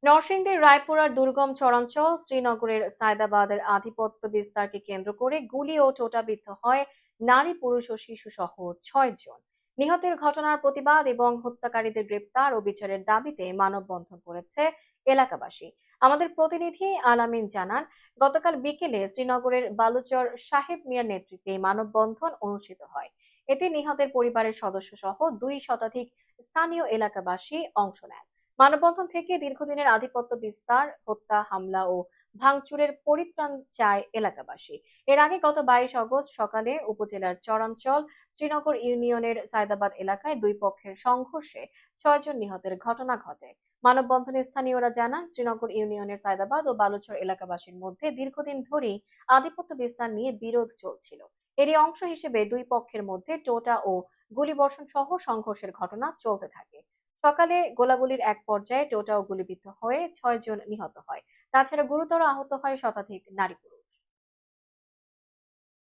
নরসিংদীর রায়পুরার দুর্গম চরাঞ্চল শ্রীনগরের সায়দাবাদের আধিপত্য বিস্তারকে কেন্দ্র করে গুলি ও টোটাবিদ্ধ হয় নারী, পুরুষ ও শিশু সহ 6 জন। নিহতের ঘটনার প্রতিবাদ এবং হত্যাকারীদের গ্রেপ্তার ও বিচারের দাবিতে মানববন্ধন করেছে এলাকাবাসী। আমাদের প্রতিনিধি আলামিন জানান, গতকাল বিকেলে শ্রীনগরের বালুচর সাহেব মিয়ার নেতৃত্বে এই মানববন্ধন অনুষ্ঠিত হয়। এতে নিহতের পরিবারের সদস্য সহ 2 শতাধিক স্থানীয় এলাকাবাসী অংশ নেন। মানববন্ধন থেকে দীর্ঘদিনের আধিপত্য বিস্তার, হত্যা, হামলা ও ভাঙচুরের পরিত্রাণ চায় এলাকাবাসী। এর আগে গত 22 আগস্ট সকালে উপজেলার চরাঞ্চল শ্রীনগর ইউনিয়নের সায়দাবাদ এলাকায় দুই পক্ষের সংঘর্ষে 6 জন নিহতের ঘটনা ঘটে। মানববন্ধনে স্থানীয়রা জানান, শ্রীনগর ইউনিয়নের সায়দাবাদ ও বালুচর এলাকাবাসীর মধ্যে দীর্ঘদিন ধরেই আধিপত্য বিস্তার নিয়ে বিরোধ চলছিল। এরই অংশ হিসেবে দুই পক্ষের মধ্যে টোটা ও গুলিবর্ষণ সহ সংঘর্ষের ঘটনা চলতে থাকে। সকালে গোলাগুলির এক পর্যায়ে টোটা ও গুলিবিদ্ধ হয়ে 6 জন নিহত হয়। তাছাড়া গুরুতর আহত হয় শতাধিক নারী পুরুষ।